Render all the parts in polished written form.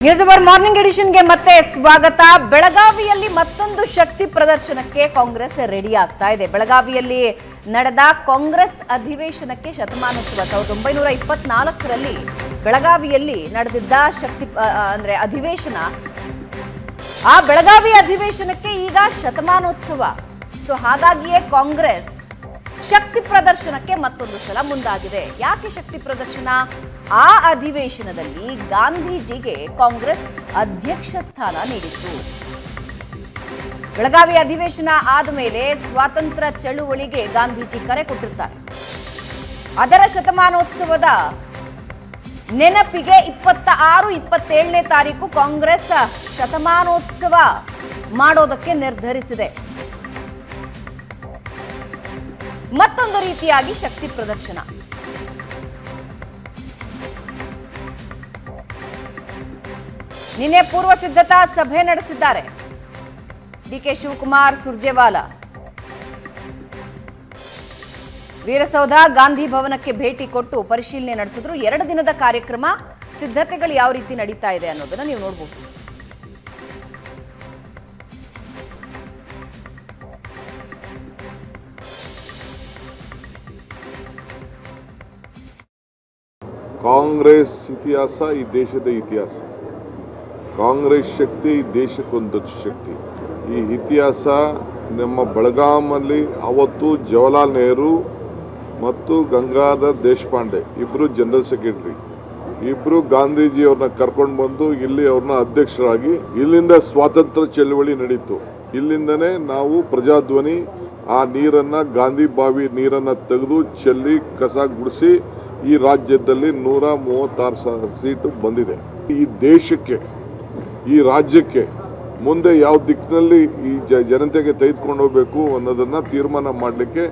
News hour morning ಎಡಿಷನ್ಗೆ ಮತ್ತೆ ಸ್ವಾಗತ. ಬೆಳಗಾವಿಯಲ್ಲಿ ಮತ್ತೊಂದು ಶಕ್ತಿ ಪ್ರದರ್ಶನಕ್ಕೆ ಕಾಂಗ್ರೆಸ್ ರೆಡಿ ಆಗ್ತಾ ಇದೆ. ಬೆಳಗಾವಿಯಲ್ಲಿ ನಡೆದ ಕಾಂಗ್ರೆಸ್ ಅಧಿವೇಶನಕ್ಕೆ ಶತಮಾನೋತ್ಸವ 1924ರಲ್ಲಿ ಬೆಳಗಾವಿಯಲ್ಲಿ ನಡೆದಿದ್ದ ಶಕ್ತಿ ಅಂದ್ರೆ ಅಧಿವೇಶನ. ಆ ಬೆಳಗಾವಿ ಅಧಿವೇಶನಕ್ಕೆ ಈಗ ಶತಮಾನೋತ್ಸವ. ಸೊ ಹಾಗಾಗಿಯೇ ಕಾಂಗ್ರೆಸ್ ಶಕ್ತಿ ಪ್ರದರ್ಶನಕ್ಕೆ ಮತ್ತೊಂದು ಸಲ ಮುಂದಾಗಿದೆ. ಯಾಕೆ ಶಕ್ತಿ ಪ್ರದರ್ಶನ? ಆ ಅಧಿವೇಶನದಲ್ಲಿ ಗಾಂಧೀಜಿಗೆ ಕಾಂಗ್ರೆಸ್ ಅಧ್ಯಕ್ಷ ಸ್ಥಾನ ನೀಡಿತ್ತು. ಬೆಳಗಾವಿ ಅಧಿವೇಶನ ಆದ ಮೇಲೆ ಸ್ವಾತಂತ್ರ್ಯ ಚಳುವಳಿಗೆ ಗಾಂಧೀಜಿ ಕರೆ ಕೊಟ್ಟಿರ್ತಾರೆ. ಅದರ ಶತಮಾನೋತ್ಸವದ ನೆನಪಿಗೆ 26-27ನೇ ತಾರೀಕು ಕಾಂಗ್ರೆಸ್ ಶತಮಾನೋತ್ಸವ ಮಾಡೋದಕ್ಕೆ ನಿರ್ಧರಿಸಿದೆ. ಮತ್ತೊಂದು ರೀತಿಯಾಗಿ ಶಕ್ತಿ ಪ್ರದರ್ಶನ. ನಿನ್ನೆ ಪೂರ್ವ ಸಿದ್ಧತಾ ಸಭೆ ನಡೆಸಿದ್ದಾರೆ ಡಿಕೆ ಶಿವಕುಮಾರ್, ಸುರ್ಜೇವಾಲಾ. ವೀರಸೌಧ, ಗಾಂಧಿ ಭವನಕ್ಕೆ ಭೇಟಿ ಕೊಟ್ಟು ಪರಿಶೀಲನೆ ನಡೆಸಿದ್ರು. 2 ದಿನದ ಕಾರ್ಯಕ್ರಮ, ಸಿದ್ಧತೆಗಳು ಯಾವ ರೀತಿ ನಡೀತಾ ಇದೆ ಅನ್ನೋದನ್ನ ನೀವು ನೋಡಬಹುದು. ಕಾಂಗ್ರೆಸ್ ಇತಿಹಾಸ ಈ ದೇಶದ ಇತಿಹಾಸ. ಕಾಂಗ್ರೆಸ್ ಶಕ್ತಿ ಈ ದೇಶಕ್ಕೊಂದು ಶಕ್ತಿ. ಈ ಇತಿಹಾಸ ನಮ್ಮ ಬೆಳಗಾಮಲ್ಲಿ ಅವತ್ತು ಜವಾಹರ್ಲಾಲ್ ನೆಹರು ಮತ್ತು ಗಂಗಾಧರ್ ದೇಶಪಾಂಡೆ ಇಬ್ಬರು ಜನರಲ್ ಸೆಕ್ರೆಟರಿ, ಇಬ್ಬರು ಗಾಂಧೀಜಿಯವ್ರನ್ನ ಕರ್ಕೊಂಡು ಬಂದು ಇಲ್ಲಿ ಅವ್ರನ್ನ ಅಧ್ಯಕ್ಷರಾಗಿ ಇಲ್ಲಿಂದ ಸ್ವಾತಂತ್ರ್ಯ ಚಳವಳಿ ನಡೀತು. ಇಲ್ಲಿಂದನೇ ನಾವು ಪ್ರಜಾಧ್ವನಿ ಆ ನೀರನ್ನ, ಗಾಂಧಿ ಬಾವಿ ನೀರನ್ನ ತೆಗೆದು ಚೆಲ್ಲಿ ಕಸ ಗುಡಿಸಿ ಈ ರಾಜ್ಯದಲ್ಲಿ 136 ಸೀಟು ಬಂದಿದೆ. ಈ ದೇಶಕ್ಕೆ, ಈ ರಾಜ್ಯಕ್ಕೆ ಮುಂದೆ ಯಾವ ದಿಕ್ಕಿನಲ್ಲಿ ಈ ಜನತೆಗೆ ತೆಗೆದುಕೊಂಡು ಹೋಗಬೇಕು ಅನ್ನೋದನ್ನ ತೀರ್ಮಾನ ಮಾಡಲಿಕ್ಕೆ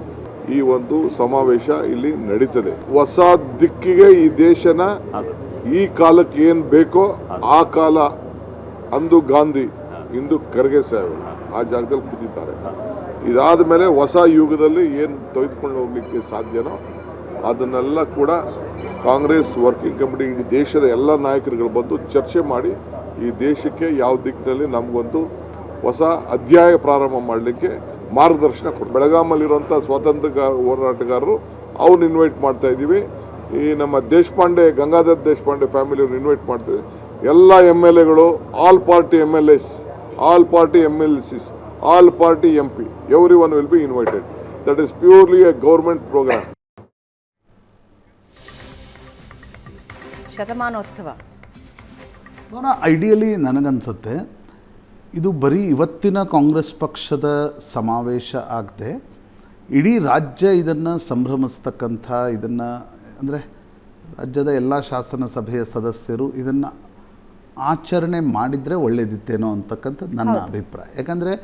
ಈ ಒಂದು ಸಮಾವೇಶ ಇಲ್ಲಿ ನಡೀತದೆ. ಹೊಸ ದಿಕ್ಕಿಗೆ ಈ ದೇಶನ ಈ ಕಾಲಕ್ಕೆ ಏನ್ ಬೇಕೋ ಆ ಕಾಲ, ಅಂದು ಗಾಂಧಿ ಇಂದು ಖರ್ಗೆ ಸಾಹೇಬ್ ಆ ಜಾಗದಲ್ಲಿ ಕೂತಿದ್ದಾರೆ. ಇದಾದ ಮೇಲೆ ಹೊಸ ಯುಗದಲ್ಲಿ ಏನು ತೆಗೆದುಕೊಂಡು ಹೋಗ್ಲಿಕ್ಕೆ ಸಾಧ್ಯನೋ ಅದನ್ನೆಲ್ಲ ಕೂಡ ಕಾಂಗ್ರೆಸ್ ವರ್ಕಿಂಗ್ ಕಮಿಟಿ ಇಡೀ ದೇಶದ ಎಲ್ಲ ನಾಯಕರುಗಳು ಬಂದು ಚರ್ಚೆ ಮಾಡಿ ಈ ದೇಶಕ್ಕೆ ಯಾವ ದಿಕ್ಕಿನಲ್ಲಿ ನಮಗೊಂದು ಹೊಸ ಅಧ್ಯಾಯ ಪ್ರಾರಂಭ ಮಾಡಲಿಕ್ಕೆ ಮಾರ್ಗದರ್ಶನ ಕೊಡು. ಬೆಳಗಾಮಲ್ಲಿರುವಂಥ ಸ್ವಾತಂತ್ರ್ಯ ಹೋರಾಟಗಾರರು ಅವ್ರನ್ನ ಇನ್ವೈಟ್ ಮಾಡ್ತಾ ಇದ್ದೀವಿ. ಈ ನಮ್ಮ ದೇಶಪಾಂಡೆ, ಗಂಗಾಧರ್ ದೇಶಪಾಂಡೆ ಫ್ಯಾಮಿಲಿಯವ್ರನ್ನ ಇನ್ವೈಟ್ ಮಾಡ್ತೀವಿ. ಎಲ್ಲ MLAಗಳು, all party MLAs, all party MLCs, all party MP, everyone will be invited. That is purely a government program. ಶತಮಾನೋತ್ಸವ ಐಡಿಯಲಿ ನನಗನ್ಸುತ್ತೆ ಇದು ಬರೀ ಇವತ್ತಿನ ಕಾಂಗ್ರೆಸ್ ಪಕ್ಷದ ಸಮಾವೇಶ ಆಗದೆ ಇಡೀ ರಾಜ್ಯ ಇದನ್ನು ಸಂಭ್ರಮಿಸ್ತಕ್ಕಂಥ, ಇದನ್ನು ಅಂದರೆ ರಾಜ್ಯದ ಎಲ್ಲ ಶಾಸನ ಸಭೆಯ ಸದಸ್ಯರು ಇದನ್ನು ಆಚರಣೆ ಮಾಡಿದರೆ ಒಳ್ಳೆಯದಿತ್ತೇನೋ ಅಂತಕ್ಕಂಥದ್ದು ನನ್ನ ಅಭಿಪ್ರಾಯ. ಯಾಕಂದರೆ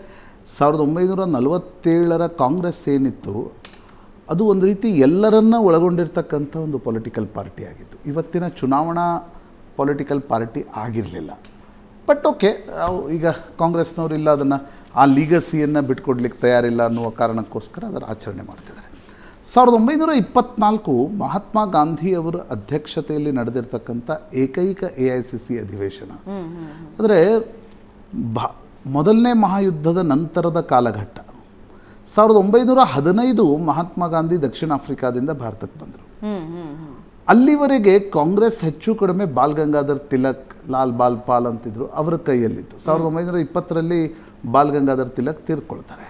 1947ರ ಕಾಂಗ್ರೆಸ್ ಏನಿತ್ತು ಅದು ಒಂದು ರೀತಿ ಎಲ್ಲರನ್ನ ಒಳಗೊಂಡಿರ್ತಕ್ಕಂಥ ಒಂದು ಪೊಲಿಟಿಕಲ್ ಪಾರ್ಟಿ ಆಗಿತ್ತು. ಇವತ್ತಿನ ಚುನಾವಣಾ ಪೊಲಿಟಿಕಲ್ ಪಾರ್ಟಿ ಆಗಿರಲಿಲ್ಲ. ಬಟ್ ಓಕೆ, ಈಗ ಕಾಂಗ್ರೆಸ್ನವರು ಇಲ್ಲ, ಅದನ್ನು ಆ ಲೀಗಸಿಯನ್ನು ಬಿಟ್ಕೊಡ್ಲಿಕ್ಕೆ ತಯಾರಿಲ್ಲ ಅನ್ನುವ ಕಾರಣಕ್ಕೋಸ್ಕರ ಅದರ ಆಚರಣೆ ಮಾಡ್ತಿದ್ದಾರೆ. 1924 ಮಹಾತ್ಮ ಗಾಂಧಿಯವರ ಅಧ್ಯಕ್ಷತೆಯಲ್ಲಿ ನಡೆದಿರ್ತಕ್ಕಂಥ ಏಕೈಕ AICC ಅಧಿವೇಶನ. ಅಂದರೆ ಮೊದಲನೇ ಮಹಾಯುದ್ಧದ ನಂತರದ ಕಾಲಘಟ್ಟ. 1915 ಮಹಾತ್ಮ ಗಾಂಧಿ ದಕ್ಷಿಣ ಆಫ್ರಿಕಾದಿಂದ ಭಾರತಕ್ಕೆ ಬಂದರು. ಅಲ್ಲಿವರೆಗೆ ಕಾಂಗ್ರೆಸ್ ಹೆಚ್ಚು ಕಡಿಮೆ ಬಾಲ್ ಗಂಗಾಧರ್ ತಿಲಕ್, ಲಾಲ್ ಬಾಲ್ ಪಾಲ್ ಅಂತಿದ್ರು, ಅವರ ಕೈಯಲ್ಲಿತ್ತು. 1920ರಲ್ಲಿ ಬಾಲ್ ಗಂಗಾಧರ್ ತಿಲಕ್ ತೀರ್ಕೊಳ್ತಾರೆ.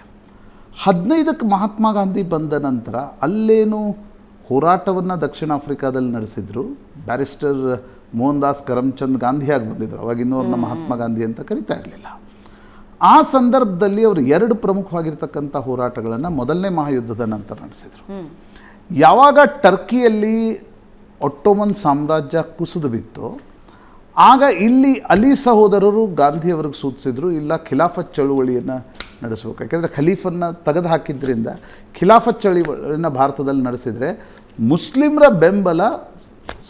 15ಕ್ಕೆ ಮಹಾತ್ಮ ಗಾಂಧಿ ಬಂದ ನಂತರ ಅಲ್ಲೇನು ಹೋರಾಟವನ್ನು ದಕ್ಷಿಣ ಆಫ್ರಿಕಾದಲ್ಲಿ ನಡೆಸಿದ್ರು. ಬ್ಯಾರಿಸ್ಟರ್ ಮೋಹನ್ ದಾಸ್ ಕರಮ್ಚಂದ್ ಗಾಂಧಿಯಾಗಿ ಬಂದಿದ್ರು. ಅವಾಗ ಇನ್ನೂರನ್ನ ಮಹಾತ್ಮ ಗಾಂಧಿ ಅಂತ ಕರಿತಾ ಇರಲಿಲ್ಲ. ಆ ಸಂದರ್ಭದಲ್ಲಿ ಅವರು 2 ಪ್ರಮುಖವಾಗಿರ್ತಕ್ಕಂಥ ಹೋರಾಟಗಳನ್ನು ಮೊದಲನೇ ಮಹಾಯುದ್ಧದ ನಂತರ ನಡೆಸಿದರು. ಯಾವಾಗ ಟರ್ಕಿಯಲ್ಲಿ ಒಟ್ಟೋಮನ್ ಸಾಮ್ರಾಜ್ಯ ಕುಸಿದು ಬಿತ್ತು, ಆಗ ಇಲ್ಲಿ ಅಲಿ ಸಹೋದರರು ಗಾಂಧಿಯವರಿಗೆ ಸೂಚಿಸಿದ್ರು, ಇಲ್ಲ ಖಿಲಾಫತ್ ಚಳುವಳಿಯನ್ನು ನಡೆಸಬೇಕು. ಯಾಕೆಂದರೆ ಖಲೀಫನ್ನು ತೆಗೆದು ಹಾಕಿದ್ರಿಂದ ಖಿಲಾಫತ್ ಚಳುವಳಿಯನ್ನು ಭಾರತದಲ್ಲಿ ನಡೆಸಿದರೆ ಮುಸ್ಲಿಮರ ಬೆಂಬಲ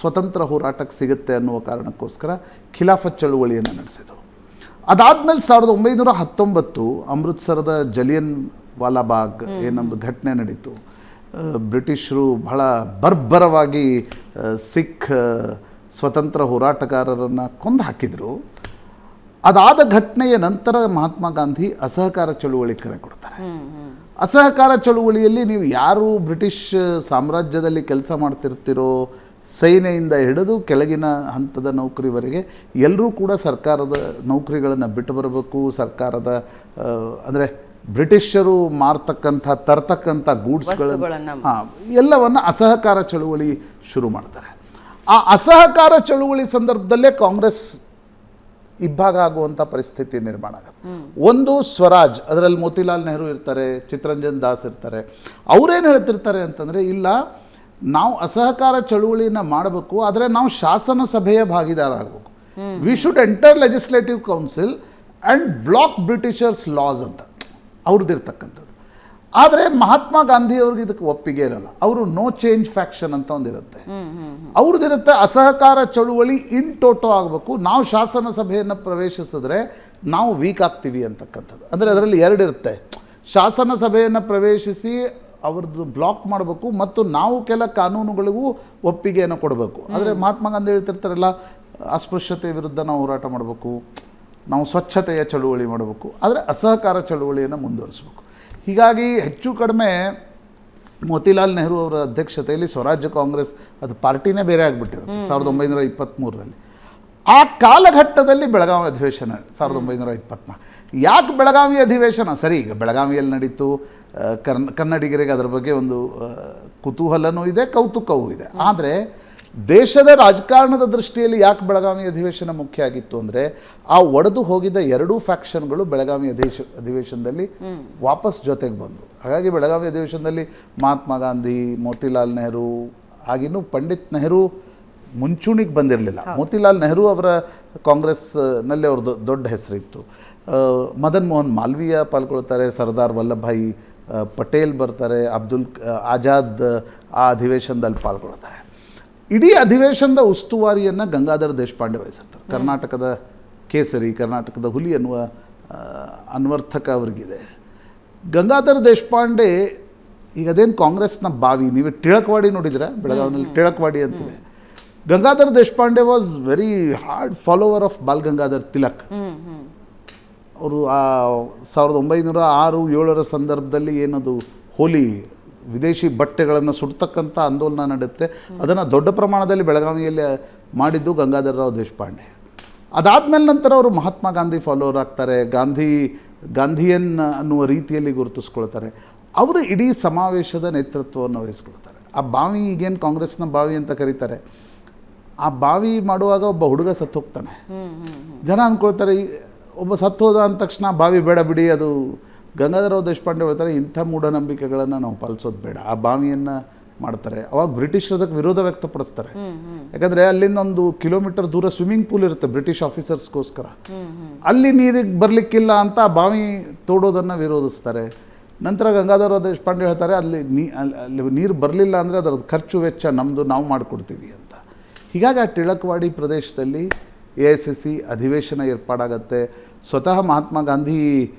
ಸ್ವತಂತ್ರ ಹೋರಾಟಕ್ಕೆ ಸಿಗುತ್ತೆ ಅನ್ನುವ ಕಾರಣಕ್ಕೋಸ್ಕರ ಖಿಲಾಫತ್ ಚಳುವಳಿಯನ್ನು ನಡೆಸಿದರು. ಅದಾದಮೇಲೆ 1919 ಅಮೃತ್ಸರದ ಜಲಿಯನ್ ವಾಲಾಬಾಗ್ ಏನೊಂದು ಘಟನೆ ನಡೀತು. ಬ್ರಿಟಿಷರು ಬಹಳ ಬರ್ಬರವಾಗಿ ಸಿಖ್ ಸ್ವತಂತ್ರ ಹೋರಾಟಗಾರರನ್ನು ಕೊಂದು ಹಾಕಿದರು. ಅದಾದ ಘಟನೆಯ ನಂತರ ಮಹಾತ್ಮ ಗಾಂಧಿ ಅಸಹಕಾರ ಚಳುವಳಿ ಕರೆ ಕೊಡ್ತಾರೆ. ಅಸಹಕಾರ ಚಳುವಳಿಯಲ್ಲಿ ನೀವು ಯಾರು ಬ್ರಿಟಿಷ್ ಸಾಮ್ರಾಜ್ಯದಲ್ಲಿ ಕೆಲಸ ಮಾಡ್ತಿರ್ತಿರೋ, ಸೈನ್ಯದಿಂದ ಹಿಡಿದು ಕೆಳಗಿನ ಹಂತದ ನೌಕರಿವರೆಗೆ ಎಲ್ಲರೂ ಕೂಡ ಸರ್ಕಾರದ ನೌಕರಿಗಳನ್ನು ಬಿಟ್ಟು ಬರಬೇಕು. ಸರ್ಕಾರದ ಅಂದರೆ ಬ್ರಿಟಿಷರು ತರ್ತಕ್ಕಂಥ ಗೂಡ್ಸ್ಗಳನ್ನು ಎಲ್ಲವನ್ನು ಅಸಹಕಾರ ಚಳುವಳಿ ಶುರು ಮಾಡ್ತಾರೆ. ಆ ಅಸಹಕಾರ ಚಳುವಳಿ ಸಂದರ್ಭದಲ್ಲೇ ಕಾಂಗ್ರೆಸ್ ಇಬ್ಬಾಗ ಆಗುವಂಥ ಪರಿಸ್ಥಿತಿ ನಿರ್ಮಾಣ ಆಗುತ್ತೆ. ಒಂದು ಸ್ವರಾಜ್, ಅದರಲ್ಲಿ ಮೋತಿಲಾಲ್ ನೆಹರು ಇರ್ತಾರೆ, ಚಿತ್ತರಂಜನ್ ದಾಸ್ ಇರ್ತಾರೆ. ಅವರೇನು ಹೇಳ್ತಿರ್ತಾರೆ ಅಂತಂದರೆ, ಇಲ್ಲ ನಾವು ಅಸಹಕಾರ ಚಳುವಳಿನ ಮಾಡಬೇಕು, ಆದರೆ ನಾವು ಶಾಸನ ಸಭೆಯ ಭಾಗಿದಾರ ಆಗಬೇಕು. We should enter legislative council and block Britishers laws ಅಂತ ಅವ್ರದ್ದಿರ್ತಕ್ಕಂಥದ್ದು. ಆದರೆ ಮಹಾತ್ಮ ಗಾಂಧಿಯವ್ರಿಗೆ ಇದಕ್ಕೆ ಒಪ್ಪಿಗೆ ಇರಲ್ಲ. ಅವರು ನೋ ಚೇಂಜ್ ಫ್ಯಾಕ್ಷನ್ ಅಂತ ಒಂದಿರುತ್ತೆ, ಅವ್ರದ್ದಿರುತ್ತೆ ಅಸಹಕಾರ ಚಳುವಳಿ ಇನ್ ಟೋಟೋ ಆಗಬೇಕು, ನಾವು ಶಾಸನ ಸಭೆಯನ್ನು ಪ್ರವೇಶಿಸಿದ್ರೆ ನಾವು ವೀಕ್ ಆಗ್ತೀವಿ ಅಂತಕ್ಕಂಥದ್ದು. ಅಂದರೆ ಅದರಲ್ಲಿ ಎರಡಿರುತ್ತೆ, ಶಾಸನ ಸಭೆಯನ್ನು ಪ್ರವೇಶಿಸಿ ಅವ್ರದ್ದು ಬ್ಲಾಕ್ ಮಾಡಬೇಕು ಮತ್ತು ನಾವು ಕೆಲ ಕಾನೂನುಗಳಿಗೂ ಒಪ್ಪಿಗೆಯನ್ನು ಕೊಡಬೇಕು. ಆದರೆ ಮಹಾತ್ಮ ಗಾಂಧಿ ಹೇಳ್ತಿರ್ತಾರಲ್ಲ, ಅಸ್ಪೃಶ್ಯತೆ ವಿರುದ್ಧ ನಾವು ಹೋರಾಟ ಮಾಡಬೇಕು, ನಾವು ಸ್ವಚ್ಛತೆಯ ಚಳುವಳಿ ಮಾಡಬೇಕು, ಆದರೆ ಅಸಹಕಾರ ಚಳುವಳಿಯನ್ನು ಮುಂದುವರಿಸಬೇಕು. ಹೀಗಾಗಿ ಹೆಚ್ಚು ಕಡಿಮೆ ಮೋತಿಲಾಲ್ ನೆಹರು ಅವರ ಅಧ್ಯಕ್ಷತೆಯಲ್ಲಿ ಸ್ವರಾಜ್ಯ ಕಾಂಗ್ರೆಸ್ ಅದು ಪಾರ್ಟಿನೇ ಬೇರೆ ಆಗಿಬಿಟ್ಟಿರುತ್ತೆ 1923ರಲ್ಲಿ. ಆ ಕಾಲಘಟ್ಟದಲ್ಲಿ ಬೆಳಗಾವಿ ಅಧಿವೇಶನ 1924. ಯಾಕೆ ಬೆಳಗಾವಿ ಅಧಿವೇಶನ? ಸರಿ, ಈಗ ಬೆಳಗಾವಿಯಲ್ಲಿ ನಡೀತು, ಕನ್ನಡಿಗರಿಗೆ ಅದರ ಬಗ್ಗೆ ಒಂದು ಕುತೂಹಲನೂ ಇದೆ, ಕೌತುಕವೂ ಇದೆ. ಆದರೆ ದೇಶದ ರಾಜಕಾರಣದ ದೃಷ್ಟಿಯಲ್ಲಿ ಯಾಕೆ ಬೆಳಗಾವಿ ಅಧಿವೇಶನ ಮುಖ್ಯ ಆಗಿತ್ತು ಅಂದರೆ, ಆ ಒಡೆದು ಹೋಗಿದ್ದ ಎರಡೂ ಫ್ಯಾಕ್ಷನ್ಗಳು ಬೆಳಗಾವಿ ಅಧಿವೇಶನದಲ್ಲಿ ವಾಪಸ್ ಜೊತೆಗೆ ಬಂದರು. ಹಾಗಾಗಿ ಬೆಳಗಾವಿ ಅಧಿವೇಶನದಲ್ಲಿ ಮಹಾತ್ಮ ಗಾಂಧಿ, ಮೋತಿಲಾಲ್ ನೆಹರು, ಆಗಿನ್ನೂ ಪಂಡಿತ್ ನೆಹರು ಮುಂಚೂಣಿಗೆ ಬಂದಿರಲಿಲ್ಲ. ಮೋತಿಲಾಲ್ ನೆಹರು ಅವರ ಕಾಂಗ್ರೆಸ್ನಲ್ಲಿ ಅವ್ರದ್ದು ದೊಡ್ಡ ಹೆಸರಿತ್ತು. ಮದನ್ ಮೋಹನ್ ಮಾಲ್ವೀಯ ಪಾಲ್ಗೊಳ್ತಾರೆ, ಸರ್ದಾರ್ ವಲ್ಲಭಭಾಯಿ ಪಟೇಲ್ ಬರ್ತಾರೆ, ಅಬ್ದುಲ್ ಆಜಾದ್ ಆ ಅಧಿವೇಶನದಲ್ಲಿ ಪಾಲ್ಗೊಳ್ತಾರೆ. ಇಡೀ ಅಧಿವೇಶನದ ಉಸ್ತುವಾರಿಯನ್ನು ಗಂಗಾಧರ ದೇಶಪಾಂಡೆ ವಹಿಸಿರ್ತಾರೆ. ಕರ್ನಾಟಕದ ಕೇಸರಿ, ಕರ್ನಾಟಕದ ಹುಲಿ ಅನ್ನುವ ಅನ್ವರ್ಥಕ ಅವರಿಗಿದೆ. ಗಂಗಾಧರ ದೇಶಪಾಂಡೆ ಈಗ ಅದೇನು ಕಾಂಗ್ರೆಸ್ನ ಬಾವಿ, ನೀವು ಟಿಳಕವಾಡಿ ನೋಡಿದ್ರೆ ಬೆಳಗಾವಿನಲ್ಲಿ ಟಿಳಕವಾಡಿ ಅಂತಿದೆ. Gangadhar Deshpande was very hard follower of Bal Gangadhar Tilak. ಅವರು ಆ 1906-7 ಸಂದರ್ಭದಲ್ಲಿ ಏನದು ಹೋಲಿ ವಿದೇಶಿ ಬಟ್ಟೆಗಳನ್ನು ಸುಡ್ತಕ್ಕಂಥ ಆಂದೋಲನ ನಡೆಯುತ್ತೆ. ಅದನ್ನು ದೊಡ್ಡ ಪ್ರಮಾಣದಲ್ಲಿ ಬೆಳಗಾವಿಯಲ್ಲಿ ಮಾಡಿದ್ದು ಗಂಗಾಧರರಾವ್ ದೇಶಪಾಂಡೆ. ಅದಾದಮೇಲೆ ನಂತರ ಅವರು ಮಹಾತ್ಮ ಗಾಂಧಿ ಫಾಲೋವರ್ ಆಗ್ತಾರೆ, ಗಾಂಧಿಯನ್ ಅನ್ನುವ ರೀತಿಯಲ್ಲಿ ಗುರುತಿಸ್ಕೊಳ್ತಾರೆ. ಅವರು ಇಡೀ ಸಮಾವೇಶದ ನೇತೃತ್ವವನ್ನು ವಹಿಸ್ಕೊಳ್ತಾರೆ. ಆ ಬಾವಿ, ಈಗೇನು ಕಾಂಗ್ರೆಸ್ನ ಬಾವಿ ಅಂತ ಕರೀತಾರೆ, ಆ ಬಾವಿ ಮಾಡುವಾಗ ಒಬ್ಬ ಹುಡುಗ ಸತ್ತು ಹೋಗ್ತಾನೆ. ಜನ ಅಂದ್ಕೊಳ್ತಾರೆ ಒಬ್ಬ ಸತ್ತು ಹೋದ ಅಂದ ತಕ್ಷಣ ಬಾವಿ ಬೇಡ ಬಿಡಿ, ಅದು ಗಂಗಾಧರರಾವ್ ದೇಶಪಾಂಡೆ ಹೇಳ್ತಾರೆ ಇಂಥ ಮೂಢನಂಬಿಕೆಗಳನ್ನು ನಾವು ಪಾಲಿಸೋದು ಬೇಡ, ಆ ಬಾವಿಯನ್ನು ಮಾಡ್ತಾರೆ. ಅವಾಗ ಬ್ರಿಟಿಷರು ಅದಕ್ಕೆ ವಿರೋಧ ವ್ಯಕ್ತಪಡಿಸ್ತಾರೆ. ಯಾಕಂದರೆ ಅಲ್ಲಿಂದ 1 ಕಿಲೋಮೀಟರ್ ದೂರ ಸ್ವಿಮ್ಮಿಂಗ್ ಪೂಲ್ ಇರುತ್ತೆ ಬ್ರಿಟಿಷ್ ಆಫೀಸರ್ಸ್ಗೋಸ್ಕರ, ಅಲ್ಲಿ ನೀರಿಗೆ ಬರಲಿಕ್ಕಿಲ್ಲ ಅಂತ ಆ ಬಾವಿ ತೋಡೋದನ್ನು ವಿರೋಧಿಸ್ತಾರೆ. ನಂತರ ಗಂಗಾಧರರಾವ್ ದೇಶಪಾಂಡೆ ಹೇಳ್ತಾರೆ ಅಲ್ಲಿ ನೀರು ಬರಲಿಲ್ಲ ಅಂದರೆ ಅದರದ್ದು ಖರ್ಚು ವೆಚ್ಚ ನಮ್ಮದು, ನಾವು ಮಾಡಿಕೊಡ್ತೀವಿ ಅಂತ. ಹೀಗಾಗಿ ಆ ಟಿಳಕವಾಡಿ ಪ್ರದೇಶದಲ್ಲಿ AICC ಅಧಿವೇಶನ ಏರ್ಪಾಡಾಗತ್ತೆ. ಸ್ವತಃ ಮಹಾತ್ಮ ಗಾಂಧಿ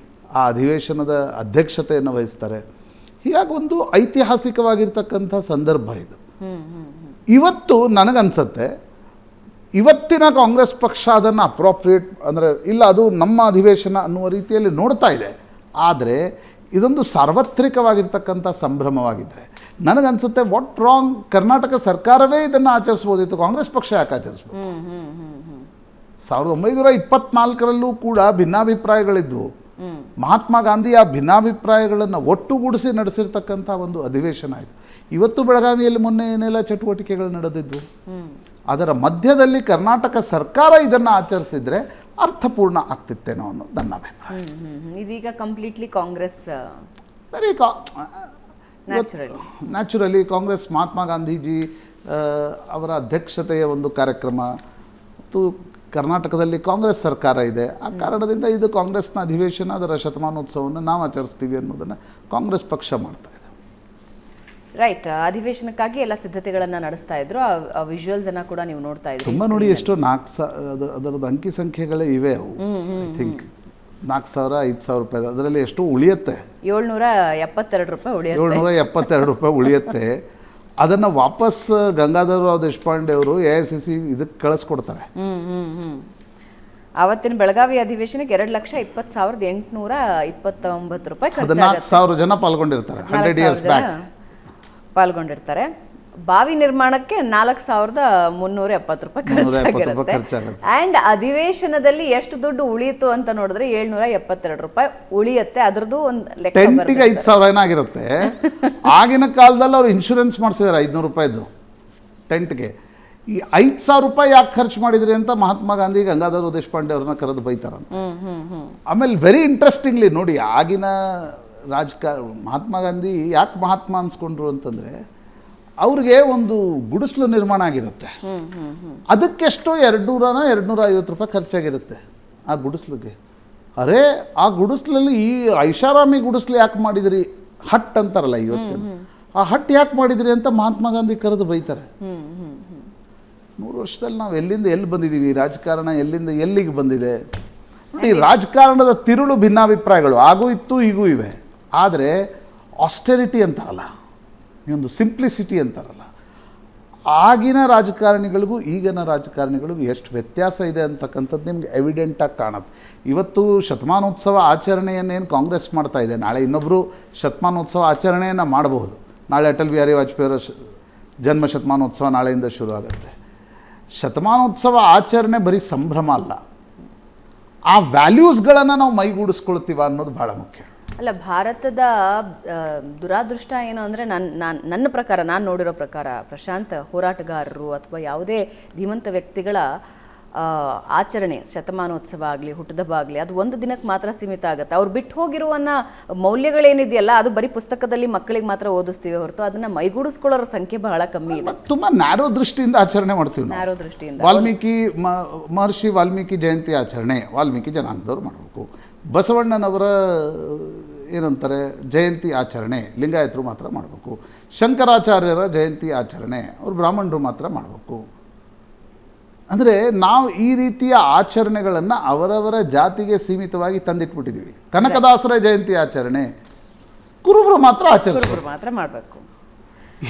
ಆ ಅಧಿವೇಶನದ ಅಧ್ಯಕ್ಷತೆಯನ್ನು ವಹಿಸ್ತಾರೆ. ಹೀಗಾಗಿ ಒಂದು ಐತಿಹಾಸಿಕವಾಗಿರ್ತಕ್ಕಂಥ ಸಂದರ್ಭ ಇದು. ಇವತ್ತು ನನಗನ್ಸತ್ತೆ ಇವತ್ತಿನ ಕಾಂಗ್ರೆಸ್ ಪಕ್ಷ ಅದನ್ನು ಅಪ್ರೋಪ್ರಿಯೇಟ್ ಅಂದರೆ ಇಲ್ಲ, ಅದು ನಮ್ಮ ಅಧಿವೇಶನ ಅನ್ನುವ ರೀತಿಯಲ್ಲಿ ನೋಡ್ತಾ ಇದೆ. ಆದರೆ ಇದೊಂದು ಸಾರ್ವತ್ರಿಕವಾಗಿರ್ತಕ್ಕಂಥ ಸಂಭ್ರಮವಾಗಿದ್ದರೆ ನನಗನ್ಸುತ್ತೆ ವಾಟ್ ರಾಂಗ್, ಕರ್ನಾಟಕ ಸರ್ಕಾರವೇ ಇದನ್ನು ಆಚರಿಸ್ಬೋದಿತ್ತು, ಕಾಂಗ್ರೆಸ್ ಪಕ್ಷ ಯಾಕೆ ಆಚರಿಸ್ಬೋದು? 1924ರಲ್ಲೂ ಕೂಡ ಭಿನ್ನಾಭಿಪ್ರಾಯಗಳಿದ್ವು. ಮಹಾತ್ಮ ಗಾಂಧಿ ಆ ಭಿನ್ನಾಭಿಪ್ರಾಯಗಳನ್ನು ಒಟ್ಟುಗೂಡಿಸಿ ನಡೆಸಿರ್ತಕ್ಕಂಥ ಒಂದು ಅಧಿವೇಶನ ಆಯಿತು. ಇವತ್ತು ಬೆಳಗಾವಿಯಲ್ಲಿ ಮೊನ್ನೆ ಏನೆಲ್ಲ ಚಟುವಟಿಕೆಗಳು ನಡೆದಿದ್ವು, ಅದರ ಮಧ್ಯದಲ್ಲಿ ಕರ್ನಾಟಕ ಸರ್ಕಾರ ಇದನ್ನು ಆಚರಿಸಿದರೆ ಅರ್ಥಪೂರ್ಣ ಆಗ್ತಿತ್ತೇನೋ ಅನ್ನೋದು ನನ್ನ ಅಭಿಪ್ರಾಯ. ಇದೀಗ ಕಂಪ್ಲೀಟ್ಲಿ ಕಾಂಗ್ರೆಸ್ ಸರಿ, ನ್ಯಾಚುರಲಿ ಕಾಂಗ್ರೆಸ್ ಮಹಾತ್ಮ ಗಾಂಧೀಜಿ ಅವರ ಅಧ್ಯಕ್ಷತೆಯ ಒಂದು ಕಾರ್ಯಕ್ರಮ ಮತ್ತು ಕರ್ನಾಟಕದಲ್ಲಿ ಕಾಂಗ್ರೆಸ್ ಸರ್ಕಾರ ಇದೆ. ಆ ಕಾರಣದಿಂದ ಇದು ಕಾಂಗ್ರೆಸ್ನ ಅಧಿವೇಶನ, ಅದರ ಶತಮಾನೋತ್ಸವವನ್ನು ನಾವು ಆಚರಿಸ್ತೀವಿ ಅನ್ನೋದನ್ನು ಕಾಂಗ್ರೆಸ್ ಪಕ್ಷ ಮಾಡ್ತಾ ಇದೆ. ರೈಟ್, ಅಧಿವೇಶನಕ್ಕಾಗಿ ಎಲ್ಲ ಸಿದ್ಧತೆಗಳನ್ನು ನಡೆಸ್ತಾ ಇದ್ರು. ಆ ವಿಜುವಲ್ಸ್ ಅನ್ನ ಕೂಡ ನೀವು ನೋಡ್ತಾ ಇದ್ರಿ. ತುಂಬ ನೋಡಿ, ಎಷ್ಟೋ ಅದರದ್ದು ಅಂಕಿ ಸಂಖ್ಯೆಗಳೇ ಇವೆ ಅವು. ಐ ಥಿಂಕ್ 4,000 5,000 ರೂಪಾಯಿ, ಅದರಲ್ಲಿ ಎಷ್ಟು ಉಳಿಯುತ್ತೆ? 772 ರೂಪಾಯಿ ಉಳಿಯುತ್ತೆ. 772 ರೂಪಾಯಿ ಉಳಿಯುತ್ತೆ. ಅದನ್ನು ವಾಪಸ್ ಗಂಗಾಧರರಾವ್ ದೇಶಪಾಂಡೆ ಅವರು AICC ಇದಕ್ಕೆ ಕಳಿಸ್ಕೊಡ್ತಾರೆ. ಅವತ್ತಿನ ಬೆಳಗಾವಿ ಅಧಿವೇಶನಕ್ಕೆ 2,20,829 ರೂಪಾಯಿ 14,000 ಜನ ಪಾಲ್ಗೊಂಡಿರ್ತಾರೆ 100 years ಬ್ಯಾಕ್. ಪಾಲ್ಗೊಂಡಿರ್ತಾರೆ. ಬಾವಿ ನಿರ್ಮಾಣಕ್ಕೆ 4,370 ರೂಪಾಯಿ ಖರ್ಚಾಗಿರುತ್ತೆ. ಅಂಡ್ ಅಧಿವೇಶನದಲ್ಲಿ ಎಷ್ಟು ದುಡ್ಡು ಉಳಿಯಿತು ಅಂತ ನೋಡಿದ್ರೆ 772 ರೂಪಾಯಿ ಉಳಿಯುತ್ತೆ. ಅದ್ರದ್ದು ಒಂದು ಲೆಕ್ಕ ಟೆಂಟಿಗೆ 5,000 ಏನಾಗಿರುತ್ತೆ. ಆಗಿನ ಕಾಲದಲ್ಲಿ ಅವ್ರು ಇನ್ಶೂರೆನ್ಸ್ ಮಾಡಿಸಿದಾರೆ 500 ರೂಪಾಯಿದು ಟೆಂಟ್ಗೆ. ಈ 5,000 ರೂಪಾಯಿ ಯಾಕೆ ಖರ್ಚು ಮಾಡಿದ್ರಿ ಅಂತ ಮಹಾತ್ಮ ಗಾಂಧಿ ಗಂಗಾಧರ ದೇಶಪಾಂಡೆ ಅವ್ರನ್ನ ಕರೆದು ಬೈತಾರಂತ. ಆಮೇಲೆ ವೆರಿ ಇಂಟ್ರೆಸ್ಟಿಂಗ್ಲಿ ನೋಡಿ, ಆಗಿನ ಮಹಾತ್ಮ ಗಾಂಧಿ ಯಾಕೆ ಮಹಾತ್ಮ ಅನ್ಸ್ಕೊಂಡ್ರು ಅಂತಂದರೆ, ಅವ್ರಿಗೆ ಒಂದು ಗುಡಿಸಲು ನಿರ್ಮಾಣ ಆಗಿರುತ್ತೆ. ಅದಕ್ಕೆಷ್ಟೋ 250 ರೂಪಾಯಿ ಖರ್ಚಾಗಿರುತ್ತೆ ಆ ಗುಡಿಸ್ಲಿಗೆ. ಅರೆ ಆ ಗುಡಿಸ್ಲಲ್ಲಿ ಈ ಐಷಾರಾಮಿ ಗುಡಿಸ್ಲು ಯಾಕೆ ಮಾಡಿದ್ರಿ, ಹಟ್ ಅಂತಾರಲ್ಲ ಇವತ್ತು, ಆ ಹಟ್ ಯಾಕೆ ಮಾಡಿದ್ರಿ ಅಂತ ಮಹಾತ್ಮ ಗಾಂಧಿ ಕರೆದು ಬೈತಾರೆ. 100 ವರ್ಷದಲ್ಲಿ ನಾವು ಎಲ್ಲಿಂದ ಎಲ್ಲಿ ಬಂದಿದ್ದೀವಿ, ರಾಜಕಾರಣ ಎಲ್ಲಿಂದ ಎಲ್ಲಿಗೆ ಬಂದಿದೆ ನೋಡಿ. ರಾಜಕಾರಣದ ತಿರುಳು ಭಿನ್ನಾಭಿಪ್ರಾಯಗಳು ಆಗೂ ಇತ್ತು ಈಗೂ ಇವೆ. ಆದರೆ ಆಸ್ಟೆರಿಟಿ ಅಂತಾರಲ್ಲ, ಈ ಒಂದು ಸಿಂಪ್ಲಿಸಿಟಿ ಅಂತಾರಲ್ಲ, ಆಗಿನ ರಾಜಕಾರಣಿಗಳಿಗೂ ಈಗಿನ ರಾಜಕಾರಣಿಗಳಿಗೂ ಎಷ್ಟು ವ್ಯತ್ಯಾಸ ಇದೆ ಅಂತಕ್ಕಂಥದ್ದು ನಿಮ್ಗೆ ಎವಿಡೆಂಟಾಗಿ ಕಾಣುತ್ತೆ. ಇವತ್ತು ಶತಮಾನೋತ್ಸವ ಆಚರಣೆಯನ್ನೇನು ಕಾಂಗ್ರೆಸ್ ಮಾಡ್ತಾ ಇದೆ, ನಾಳೆ ಇನ್ನೊಬ್ಬರು ಶತಮಾನೋತ್ಸವ ಆಚರಣೆಯನ್ನು ಮಾಡಬಹುದು. ನಾಳೆ ಅಟಲ್ ಬಿಹಾರಿ ವಾಜಪೇಯಿಯವರ ಜನ್ಮ ಶತಮಾನೋತ್ಸವ ನಾಳೆಯಿಂದ ಶುರು ಆಗುತ್ತೆ. ಶತಮಾನೋತ್ಸವ ಆಚರಣೆ ಬರೀ ಸಂಭ್ರಮ ಅಲ್ಲ, ಆ ವ್ಯಾಲ್ಯೂಸ್ಗಳನ್ನು ನಾವು ಮೈಗೂಡಿಸ್ಕೊಳ್ತೀವ ಅನ್ನೋದು ಭಾಳ ಮುಖ್ಯ. ಅಲ್ಲ, ಭಾರತದ ದುರಾದೃಷ್ಟ ಏನು ಅಂದರೆ ನನ್ನ ಪ್ರಕಾರ, ನಾನು ನೋಡಿರೋ ಪ್ರಕಾರ, ಪ್ರಶಾಂತ್, ಹೋರಾಟಗಾರರು ಅಥವಾ ಯಾವುದೇ ಧೀಮಂತ ವ್ಯಕ್ತಿಗಳ ಆಚರಣೆ, ಶತಮಾನೋತ್ಸವ ಆಗಲಿ ಹುಟ್ಟುಹಬ್ಬ ಆಗಲಿ, ಅದು ಒಂದು ದಿನಕ್ಕೆ ಮಾತ್ರ ಸೀಮಿತ ಆಗುತ್ತೆ. ಅವ್ರು ಬಿಟ್ಟು ಹೋಗಿರುವನ್ನ ಮೌಲ್ಯಗಳೇನಿದೆಯಲ್ಲ ಅದು ಬರೀ ಪುಸ್ತಕದಲ್ಲಿ ಮಕ್ಕಳಿಗೆ ಮಾತ್ರ ಓದಿಸ್ತೀವಿ ಹೊರತು ಅದನ್ನು ಮೈಗೂಡಿಸ್ಕೊಳ್ಳೋರ ಸಂಖ್ಯೆ ಬಹಳ ಕಮ್ಮಿ ಇದೆ. ತುಂಬ ನ್ಯಾರೋ ದೃಷ್ಟಿಯಿಂದ ಆಚರಣೆ ಮಾಡ್ತೀವಿ. ನ್ಯಾರೋ ದೃಷ್ಟಿಯಿಂದ ಮಹರ್ಷಿ ವಾಲ್ಮೀಕಿ ಜಯಂತಿ ಆಚರಣೆ ವಾಲ್ಮೀಕಿ ಜನಾಂಗದವ್ರು ಮಾಡಬೇಕು. ಬಸವಣ್ಣನವರ ಏನಂತಾರೆ ಜಯಂತಿ ಆಚರಣೆ ಲಿಂಗಾಯತರು ಮಾತ್ರ ಮಾಡಬೇಕು. ಶಂಕರಾಚಾರ್ಯರ ಜಯಂತಿ ಆಚರಣೆ ಅವರು ಬ್ರಾಹ್ಮಣರು ಮಾತ್ರ ಮಾಡಬೇಕು. ಅಂದರೆ ನಾವು ಈ ರೀತಿಯ ಆಚರಣೆಗಳನ್ನು ಅವರವರ ಜಾತಿಗೆ ಸೀಮಿತವಾಗಿ ತಂದಿಟ್ಬಿಟ್ಟಿದ್ದೀವಿ. ಕನಕದಾಸರ ಜಯಂತಿ ಆಚರಣೆ ಕುರುಬರು ಮಾತ್ರ ಮಾಡಬೇಕು.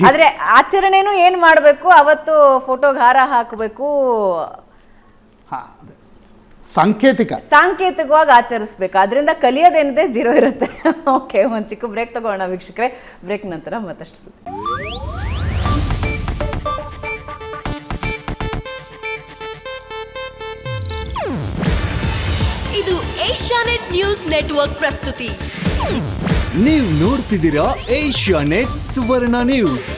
ಆದರೆ ಆಚರಣೆನೂ ಏನು ಮಾಡಬೇಕು, ಅವತ್ತು ಫೋಟೋಗೆ ಹಾರ ಹಾಕಬೇಕು, ಸಾಂಕೇತಿಕವಾಗಿ ಆಚರಿಸ್ಬೇಕು. ಅದರಿಂದ ಕಲಿಯೋದೇನಿದೆ ಝೀರೋ ಇರುತ್ತೆ. ಓಕೆ, ಒಂದು ಚಿಕ್ಕ ಬ್ರೇಕ್ ತಗೋಣ ವೀಕ್ಷಕರೇ. ಬ್ರೇಕ್ ನಂತರ ಮತ್ತಷ್ಟು ಸುದ್ದಿ. ಇದು ಏಷ್ಯಾನೆಟ್ ನ್ಯೂಸ್ ನೆಟ್ವರ್ಕ್ ಪ್ರಸ್ತುತಿ. ನೀವು ನೋಡ್ತಿದ್ದೀರಾ ಏಷ್ಯಾನೆಟ್ ಸುವರ್ಣ ನ್ಯೂಸ್.